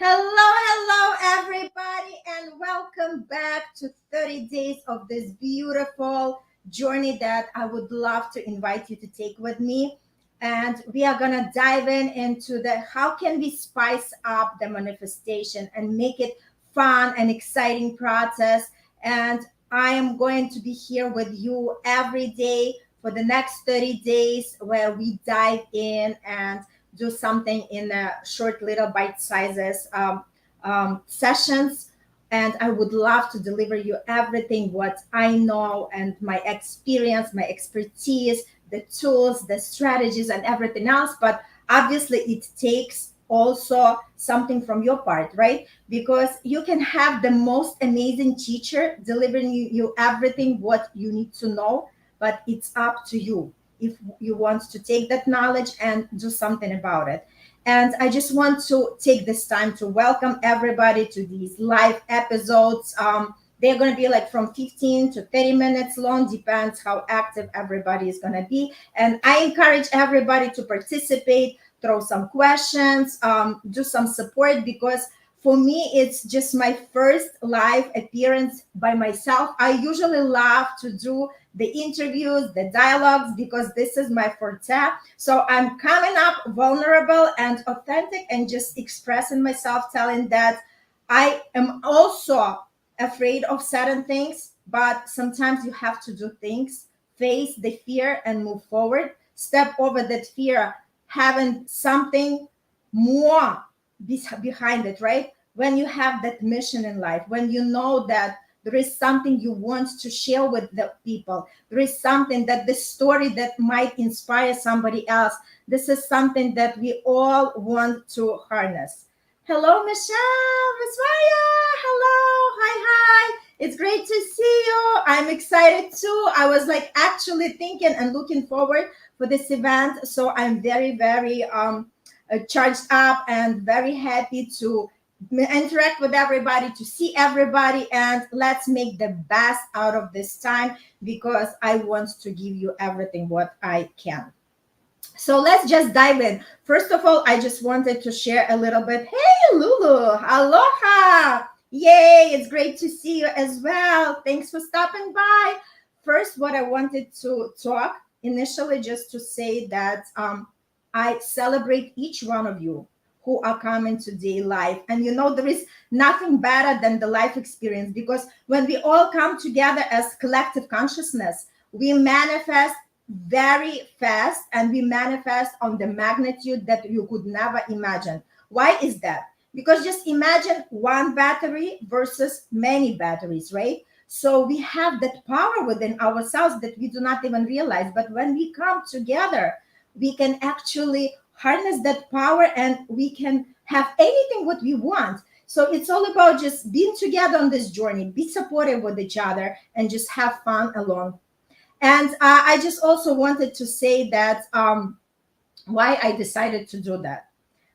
Hello, everybody, and welcome back to 30 days of this beautiful journey that I would love to invite you to take with me. And we are going to dive into the how can we spice up the manifestation and make it fun and exciting process. And I am going to be here with you every day for the next 30 days where we dive in and do something in a short little bite sizes sessions, and I would love to deliver you everything what I know and my experience, my expertise, the tools, the strategies, and everything else. But obviously it takes also something from your part, right? Because you can have the most amazing teacher delivering you everything what you need to know, but it's up to you if you want to take that knowledge and do something about it. And I just want to take this time to welcome everybody to these live episodes. They're going to be like from 15 to 30 minutes long, depends how active everybody is going to be. And I encourage everybody to participate, throw some questions, do some support, because for me, it's just my first live appearance by myself. I usually love to do the interviews, the dialogues, because this is my forte. So I'm coming up vulnerable and authentic and just expressing myself, telling that I am also afraid of certain things, but sometimes you have to do things, face the fear and move forward, step over that fear, having something more behind it, right? When you have that mission in life, when you know that there is something you want to share with the people, there is something that the story that might inspire somebody else. This is something that we all want to harness. Hello, Michelle, Miss Raya. Hello, hi. It's great to see you. I'm excited too. I was like actually thinking and looking forward for this event. So I'm very charged up and very happy to interact with everybody, to see everybody, and let's make the best out of this time, because I want to give you everything what I can. So let's just dive in. First of all, I just wanted to share a little bit. Hey, Lulu, aloha. Yay, it's great to see you as well. Thanks for stopping by. First, what I wanted to talk initially, just to say that I celebrate each one of you who are coming today live. And there is nothing better than the life experience, because when we all come together as collective consciousness, we manifest very fast, and we manifest on the magnitude that you could never imagine. Why is that? Because just imagine one battery versus many batteries, right? So we have that power within ourselves that we do not even realize. But when we come together, we can actually harness that power, and we can have anything what we want. So it's all about just being together on this journey, be supportive with each other, and just have fun along. And I just also wanted to say that why I decided to do that,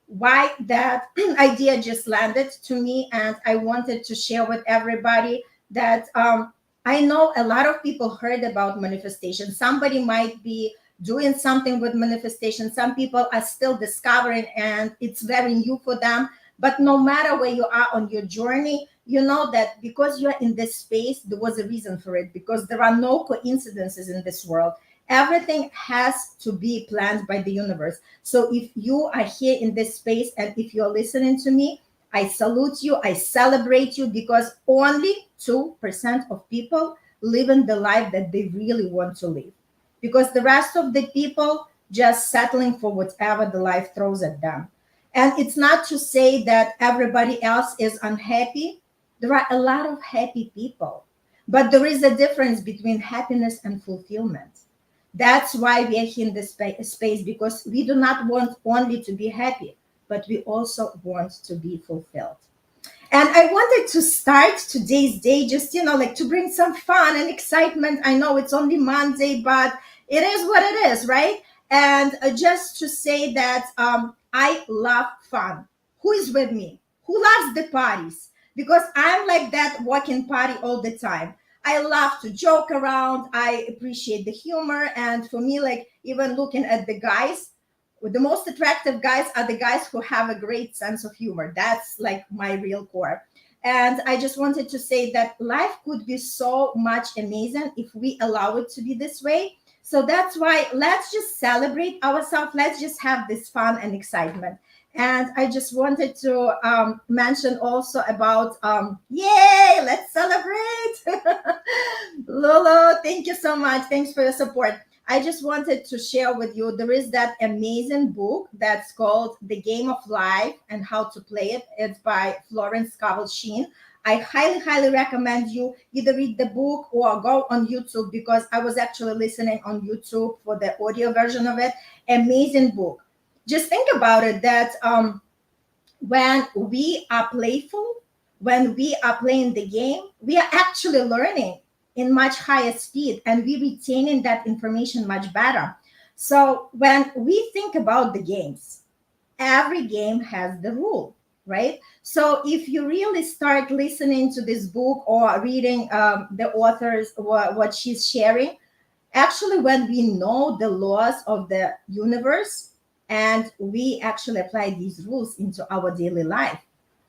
why that idea just landed to me, and I wanted to share with everybody that I know a lot of people heard about manifestation. Somebody might be doing something with manifestation. Some people are still discovering, and it's very new for them. But no matter where you are on your journey, you know that because you're in this space, there was a reason for it, because there are no coincidences in this world. Everything has to be planned by the universe. So if you are here in this space, and if you're listening to me, I salute you, I celebrate you, because only 2% of people live in the life that they really want to live, because the rest of the people just settling for whatever the life throws at them. And it's not to say that everybody else is unhappy. There are a lot of happy people, but there is a difference between happiness and fulfillment. That's why we are here in this space, because we do not want only to be happy, but we also want to be fulfilled. And I wanted to start today's day just, like to bring some fun and excitement. I know it's only Monday, but it is what it is, right? And just to say that I love fun. Who is with me? Who loves the parties? Because I'm like that walking party all the time. I love to joke around. I appreciate the humor. And for me, like even looking at the guys, the most attractive guys are the guys who have a great sense of humor. That's like my real core. And I just wanted to say that life could be so much amazing if we allow it to be this way. So that's why let's just celebrate ourselves. Let's just have this fun and excitement. And I just wanted to mention also about, yay, let's celebrate. Lolo, thank you so much. Thanks for your support. I just wanted to share with you, there is that amazing book that's called The Game of Life and How to Play It. It's by Florence Scovel Sheen. I highly, highly recommend you either read the book or go on YouTube, because I was actually listening on YouTube for the audio version of it. Amazing book. Just think about it, that when we are playful, when we are playing the game, we are actually learning in much higher speed, and we retaining that information much better. So when we think about the games, every game has the rule, right? So if you really start listening to this book or reading the authors, what she's sharing, actually when we know the laws of the universe and we actually apply these rules into our daily life,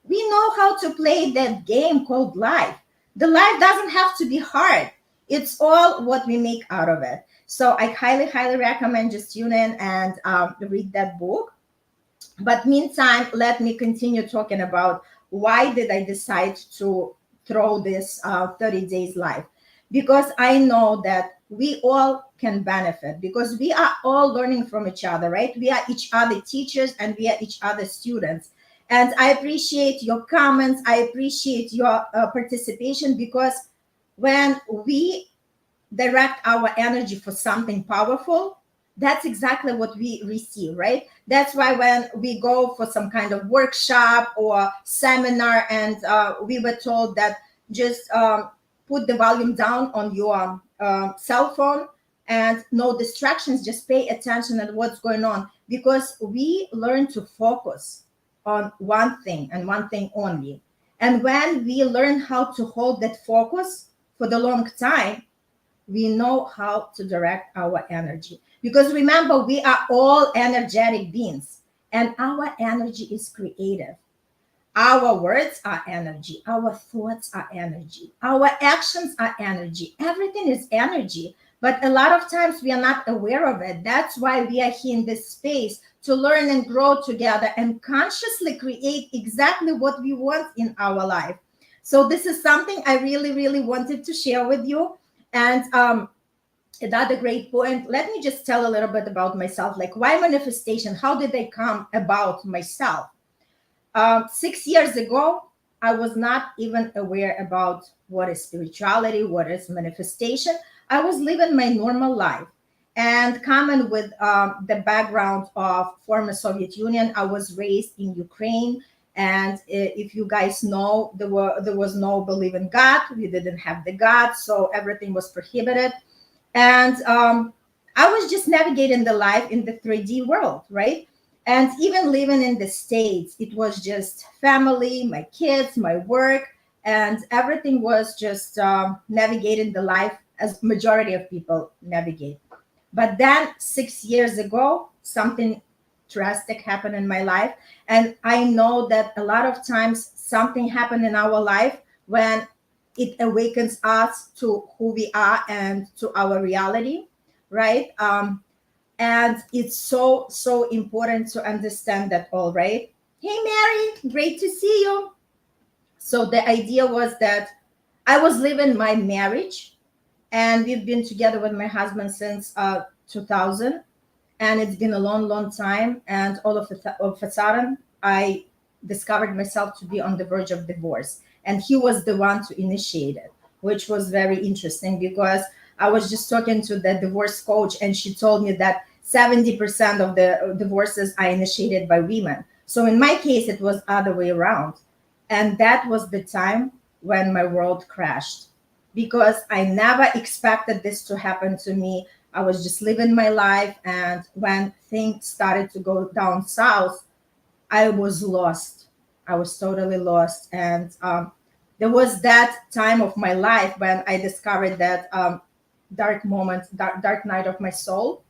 we know how to play that game called life. The life doesn't have to be hard. It's all what we make out of it. So I highly, highly recommend just tune in and read that book. But meantime, let me continue talking about why did I decide to throw this 30 days live. Because I know that we all can benefit, because we are all learning from each other, right? We are each other teachers and we are each other students. And I appreciate your comments. I appreciate your participation, because when we direct our energy for something powerful, that's exactly what we receive, right? That's why when we go for some kind of workshop or seminar and we were told that just put the volume down on your cell phone and no distractions, just pay attention at what's going on, because we learn to focus on one thing and one thing only. And when we learn how to hold that focus for the long time, we know how to direct our energy. Because remember, we are all energetic beings, and our energy is creative. Our words are energy, our thoughts are energy, our actions are energy. Everything is energy. But a lot of times we are not aware of it. That's why we are here in this space to learn and grow together and consciously create exactly what we want in our life. So, this is something I really, really wanted to share with you. And another great point, let me just tell a little bit about myself. Like, why manifestation? How did they come about myself? 6 years ago, I was not even aware about what is spirituality, what is manifestation. I was living my normal life. And coming with the background of former Soviet Union, I was raised in Ukraine. And if you guys know, there was no belief in God. We didn't have the God, so everything was prohibited. And I was just navigating the life in the 3D world, right? And even living in the States, it was just family, my kids, my work, and everything was just navigating the life as majority of people navigate. But then 6 years ago, something drastic happened in my life. And I know that a lot of times something happened in our life when it awakens us to who we are and to our reality, right? And it's so, so important to understand that all, right? Hey, Mary, great to see you. So the idea was that I was living my marriage, and we've been together with my husband since 2000, and it's been a long, long time. And all of a sudden, I discovered myself to be on the verge of divorce, and he was the one to initiate it, which was very interesting, because I was just talking to the divorce coach, and she told me that 70% of the divorces are initiated by women. So in my case, it was other way around. And that was the time when my world crashed, because I never expected this to happen to me. I was just living my life. And when things started to go down south, I was lost. I was totally lost. And there was that time of my life when I discovered that dark moment, dark night of my soul.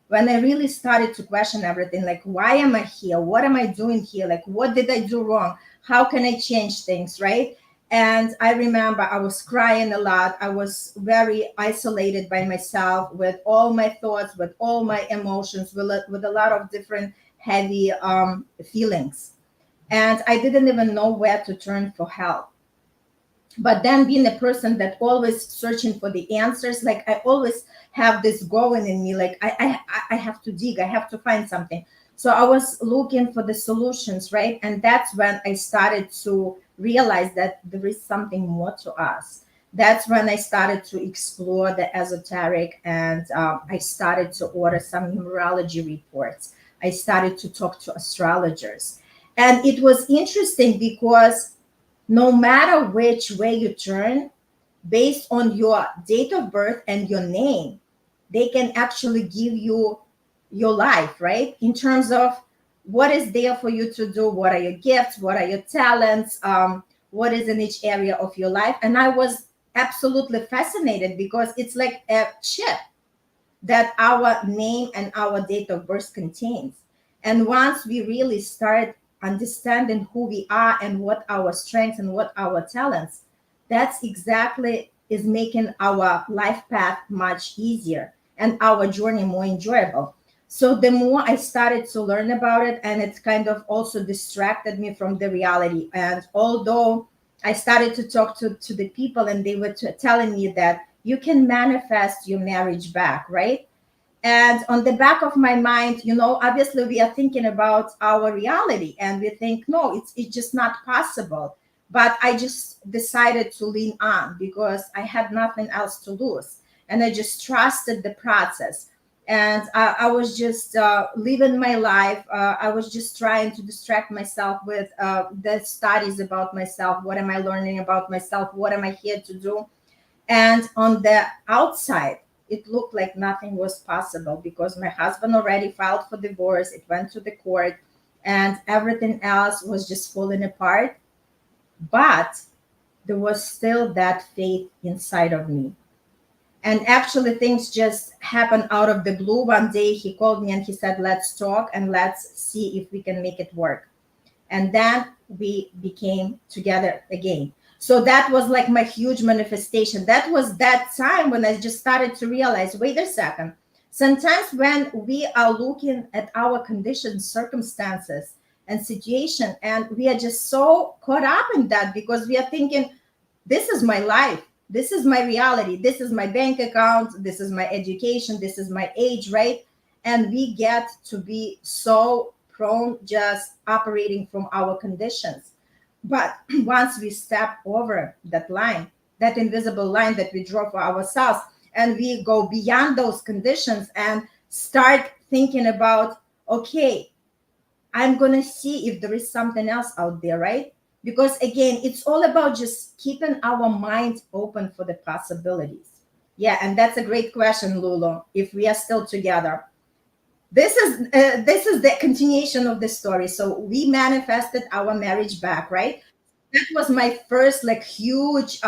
when I really started to question everything, like, why am I here? What am I doing here? Like, what did I do wrong? How can I change things, right? And I remember I was crying a lot. I was very isolated by myself with all my thoughts, with all my emotions, with a lot of different heavy feelings. And I didn't even know where to turn for help. But then being a person that always searching for the answers, like I always have this going in me, like I have to dig, I have to find something. So I was looking for the solutions, right? And that's when I started to realize that there is something more to us. That's when I started to explore the esoteric, and I started to order some numerology reports. I started to talk to astrologers. And it was interesting because no matter which way you turn, based on your date of birth and your name, they can actually give you your life, right? In terms of what is there for you to do, what are your gifts, what are your talents, what is in each area of your life. And I was absolutely fascinated because it's like a chip that our name and our date of birth contains. And once we really start understanding who we are and what our strengths and what our talents, that's exactly is making our life path much easier and our journey more enjoyable. So the more I started to learn about it, and it kind of also distracted me from the reality. And although I started to talk to the people, and they were telling me that you can manifest your marriage back, right? And on the back of my mind, obviously we are thinking about our reality, and we think, no, it's just not possible. But I just decided to lean on because I had nothing else to lose. And I just trusted the process. And I was just living my life. I was just trying to distract myself with the studies about myself. What am I learning about myself? What am I here to do? And on the outside, it looked like nothing was possible because my husband already filed for divorce. It went to the court, and everything else was just falling apart. But there was still that faith inside of me. And actually, things just happened out of the blue. One day, he called me and he said, let's talk and let's see if we can make it work. And then we became together again. So that was like my huge manifestation. That was that time when I just started to realize, wait a second. Sometimes when we are looking at our conditions, circumstances, and situation, and we are just so caught up in that because we are thinking, this is my life. This is my reality. This is my bank account. This is my education. This is my age, right? And we get to be so prone just operating from our conditions. But once we step over that line, that invisible line that we draw for ourselves, and we go beyond those conditions and start thinking about, okay, I'm going to see if there is something else out there, right? Because again, it's all about just keeping our mind open for the possibilities. Yeah, and that's a great question, Lulu. If we are still together, this is the continuation of the story. So we manifested our marriage back, right? That was my first like huge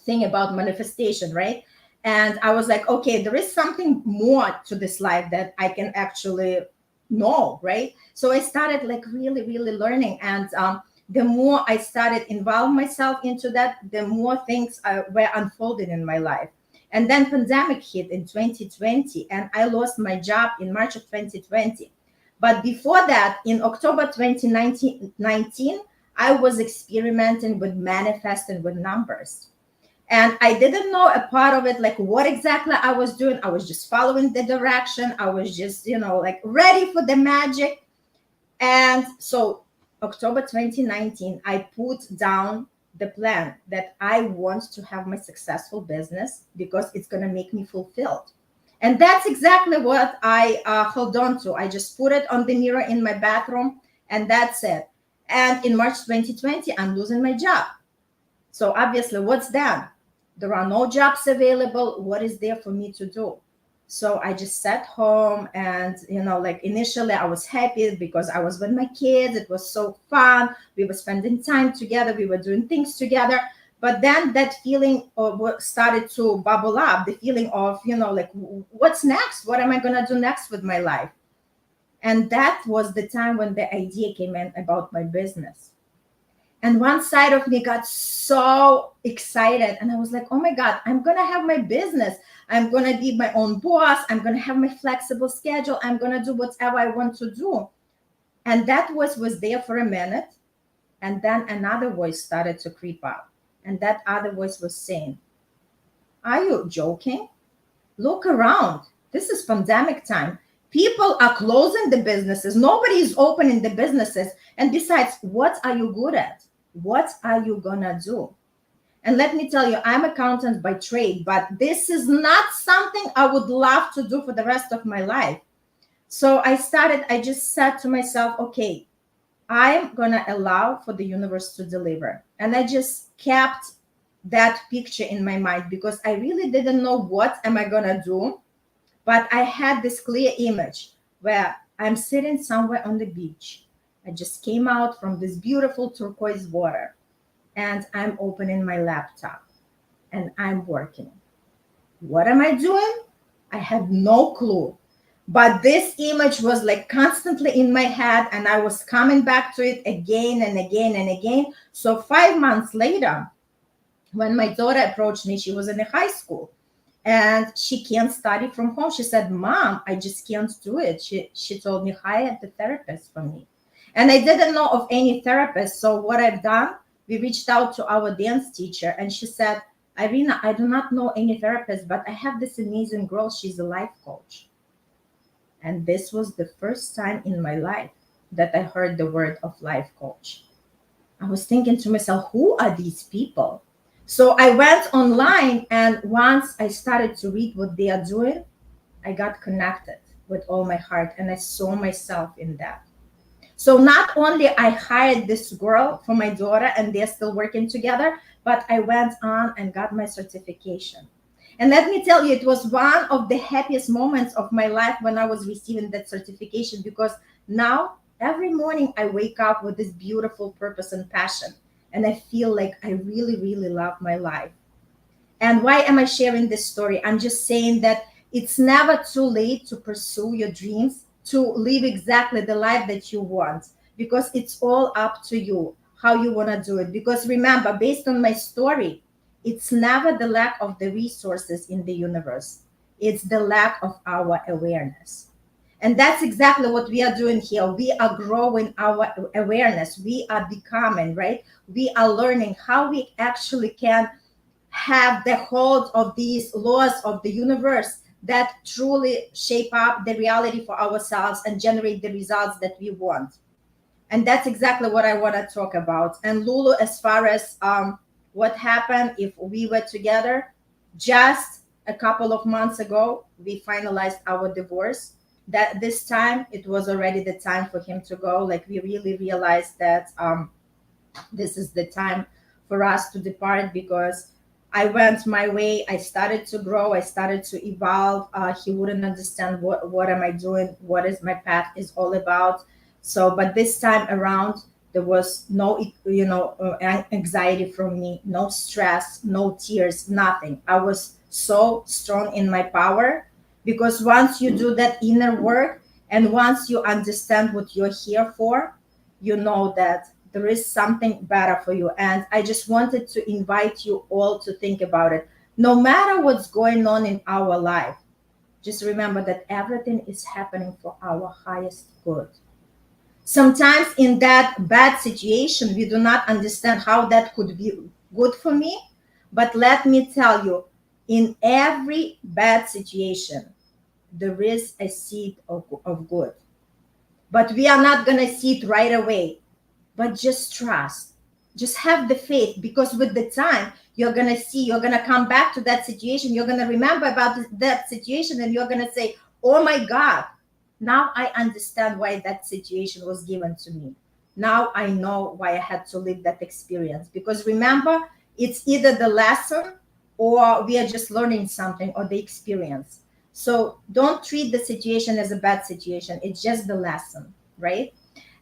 thing about manifestation, right? And I was like, okay, there is something more to this life that I can actually know, right? So I started like really, really learning, and the more I started involve myself into that, the more things were unfolding in my life. And then pandemic hit in 2020, and I lost my job in March of 2020. But before that, in October 2019, I was experimenting with manifesting with numbers. And I didn't know a part of it, like what exactly I was doing. I was just following the direction. I was just, like ready for the magic. And so October 2019, I put down the plan that I want to have my successful business because it's going to make me fulfilled. And that's exactly what I hold on to. I just put it on the mirror in my bathroom, and that's it. And in March 2020, I'm losing my job. So obviously, what's that? There are no jobs available. What is there for me to do? So I just sat home, and, like initially I was happy because I was with my kids. It was so fun. We were spending time together. We were doing things together. But then that feeling started to bubble up, the feeling of, like, what's next? What am I going to do next with my life? And that was the time when the idea came in about my business. And one side of me got so excited. And I was like, oh my God, I'm going to have my business. I'm going to be my own boss. I'm going to have my flexible schedule. I'm going to do whatever I want to do. And that voice was there for a minute. And then another voice started to creep up. And that other voice was saying, are you joking? Look around. This is pandemic time. People are closing the businesses. Nobody is opening the businesses. And besides, what are you good at? What are you gonna do? And let me tell you, I'm an accountant by trade, but this is not something I would love to do for the rest of my life. So I just said to myself, okay, I'm gonna allow for the universe to deliver. And I just kept that picture in my mind because I really didn't know what am I gonna do. But I had this clear image where I'm sitting somewhere on the beach. I just came out from this beautiful turquoise water and I'm opening my laptop and I'm working. What am I doing? I have no clue. But this image was like constantly in my head and I was coming back to it again and again and again. So 5 months later, when my daughter approached me, she was in a high school and she can't study from home. She said, Mom, I just can't do it. She told me, hire the therapist for me. And I didn't know of any therapist. So what I've done, we reached out to our dance teacher and she said, Irina, I do not know any therapist, but I have this amazing girl. She's a life coach. And this was the first time in my life that I heard the word of life coach. I was thinking to myself, who are these people? So I went online, and once I started to read what they are doing, I got connected with all my heart and I saw myself in that. So not only I hired this girl for my daughter and they're still working together, but I went on and got my certification. And let me tell you, it was one of the happiest moments of my life when I was receiving that certification, because now every morning I wake up with this beautiful purpose and passion. And I feel like I really, really love my life. And why am I sharing this story? I'm just saying that it's never too late to pursue your dreams, to live exactly the life that you want, because it's all up to you how you want to do it. Because remember, based on my story, it's never the lack of the resources in the universe. It's the lack of our awareness. And that's exactly what we are doing here. We are growing our awareness. We are becoming, right? We are learning how we actually can have the hold of these laws of the universe that truly shape up the reality for ourselves and generate the results that we want. And that's exactly what I want to talk about. And Lulu, as far as what happened if we were together, just a couple of months ago, we finalized our divorce. That this time it was already the time for him to go. Like, we really realized that this is the time for us to depart, because I went my way. I started to grow. I started to evolve. He wouldn't understand what am I doing, what is my path is all about. So, but this time around, there was no, anxiety from me, no stress, no tears, nothing. I was so strong in my power, because once you do that inner work and once you understand what you're here for, you know that there is something better for you. And I just wanted to invite you all to think about it. No matter what's going on in our life, just remember that everything is happening for our highest good. Sometimes in that bad situation, we do not understand how that could be good for me. But let me tell you, in every bad situation, there is a seed of good. But we are not going to see it right away. But just trust. Just have the faith, because with the time, you're going to see, you're going to come back to that situation. You're going to remember about that situation and you're going to say, oh my God, now I understand why that situation was given to me. Now I know why I had to live that experience. Because remember, it's either the lesson or we are just learning something, or the experience. So don't treat the situation as a bad situation. It's just the lesson, right?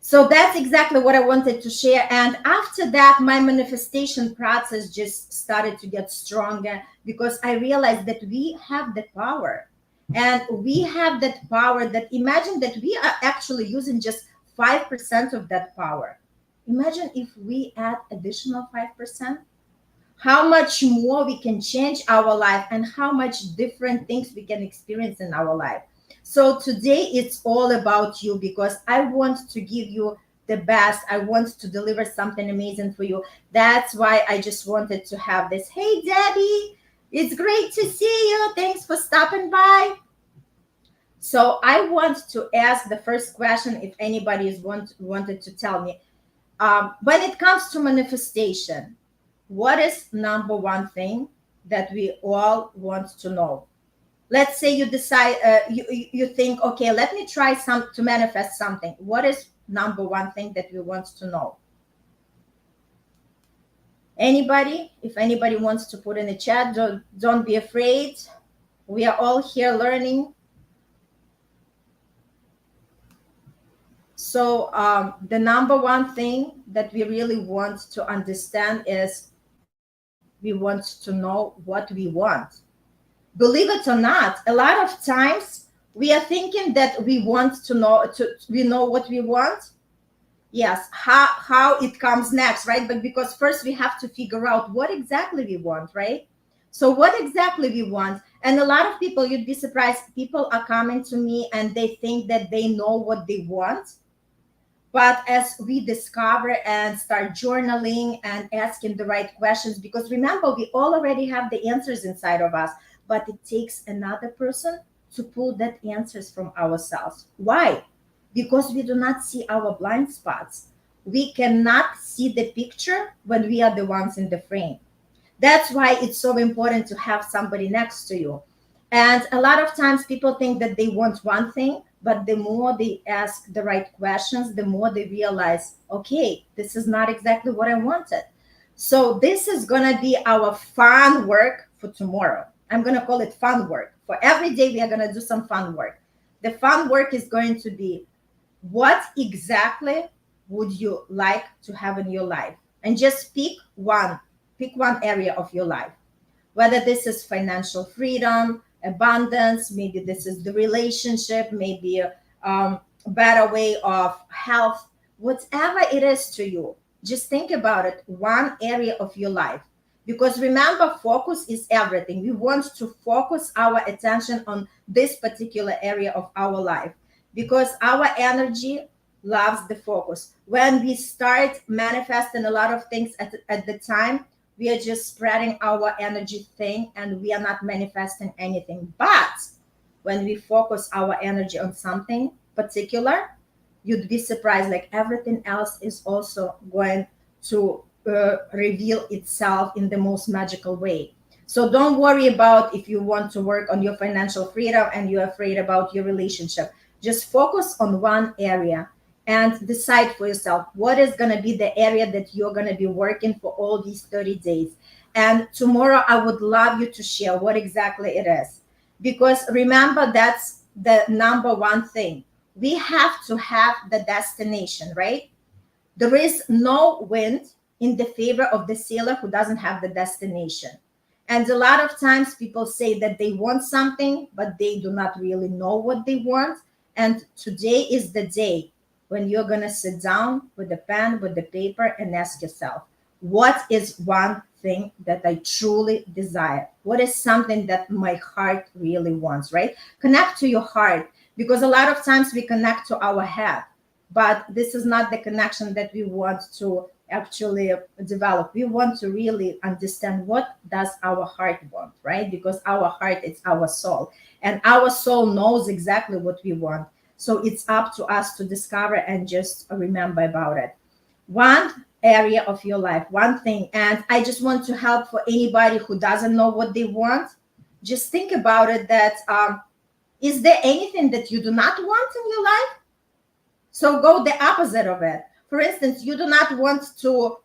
So that's exactly what I wanted to share. And after that, my manifestation process just started to get stronger because I realized that we have the power. And we have that power that imagine that we are actually using just 5% of that power. Imagine if we add additional 5%, how much more we can change our life and how much different things we can experience in our life. So today it's all about you because I want to give you the best. I want to deliver something amazing for you. That's why I just wanted to have this. Hey, Debbie, it's great to see you. Thanks for stopping by. So I want to ask the first question if anybody is wanted to tell me. When it comes to manifestation, what is number one thing that we all want to know? Let's say you decide, you think, okay, let me try to manifest something. What is number one thing that we want to know? Anybody? If anybody wants to put in the chat, don't be afraid. We are all here learning. So the number one thing that we really want to understand is we want to know what we want. Believe it or not, a lot of times we are thinking that we want to know, we know what we want. Yes, how it comes next, right? But because first we have to figure out what exactly we want, right? So what exactly we want. And a lot of people, you'd be surprised, people are coming to me and they think that they know what they want. But as we discover and start journaling and asking the right questions, because remember, we all already have the answers inside of us, but it takes another person to pull that answers from ourselves. Why? Because we do not see our blind spots. We cannot see the picture when we are the ones in the frame. That's why it's so important to have somebody next to you. And a lot of times people think that they want one thing, but the more they ask the right questions, the more they realize, okay, this is not exactly what I wanted. So this is going to be our fun work for tomorrow. I'm going to call it fun work. For every day, we are going to do some fun work. The fun work is going to be, what exactly would you like to have in your life? And just pick one area of your life. Whether this is financial freedom, abundance, maybe this is the relationship, maybe a better way of health, whatever it is to you, just think about it, one area of your life. Because remember, focus is everything. We want to focus our attention on this particular area of our life because our energy loves the focus. When we start manifesting a lot of things at the time, we are just spreading our energy thing and we are not manifesting anything. But when we focus our energy on something particular, you'd be surprised, like everything else is also going to reveal itself in the most magical way. So don't worry about if you want to work on your financial freedom and you're afraid about your relationship. Just focus on one area and decide for yourself what is going to be the area that you're going to be working for all these 30 days. And tomorrow, I would love you to share what exactly it is. Because remember, that's the number one thing. We have to have the destination, right? There is no wind in the favor of the sailor who doesn't have the destination. And a lot of times people say that they want something, but they do not really know what they want. And today is the day when you're going to sit down with the pen, with the paper, and ask yourself, what is one thing that I truly desire? What is something that my heart really wants, right? Connect to your heart, because a lot of times we connect to our head, but this is not the connection that we want to actually develop. We want to really understand what does our heart want, right? Because our heart is our soul, and our soul knows exactly what we want. So it's up to us to discover and just remember about it. One area of your life, one thing. And I just want to help for anybody who doesn't know what they want. Just think about it that is there anything that you do not want in your life? So go the opposite of it. For instance, you do not want to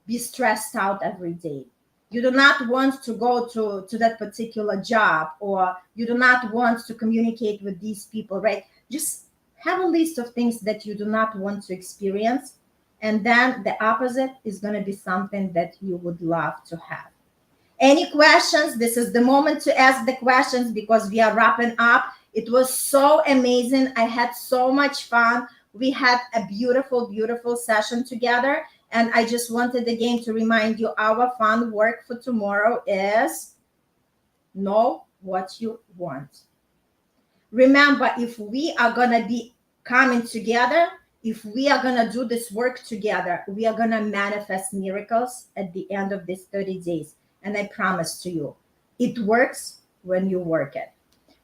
be stressed out every day. You do not want to go to that particular job, or you do not want to communicate with these people, right? Just have a list of things that you do not want to experience. And then the opposite is going to be something that you would love to have. Any questions? This is the moment to ask the questions because we are wrapping up. It was so amazing. I had so much fun. We had a beautiful, beautiful session together. And I just wanted again to remind you, our fun work for tomorrow is know what you want. Remember, if we are going to be coming together, if we are going to do this work together, we are going to manifest miracles at the end of these 30 days. And I promise to you, it works when you work it.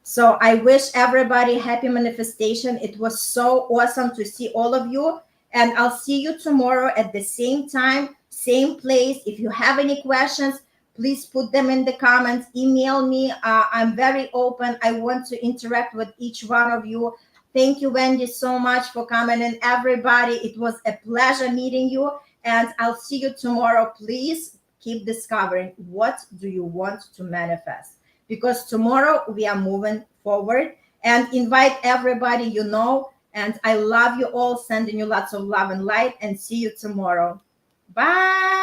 So I wish everybody happy manifestation. It was so awesome to see all of you. And I'll see you tomorrow at the same time, same place. If you have any questions, please put them in the comments. Email me. I'm very open. I want to interact with each one of you. Thank you, Wendy, so much for coming in, everybody. It was a pleasure meeting you. And I'll see you tomorrow. Please keep discovering what do you want to manifest. Because tomorrow we are moving forward. And invite everybody you know. And I love you all. Sending you lots of love and light. And see you tomorrow. Bye.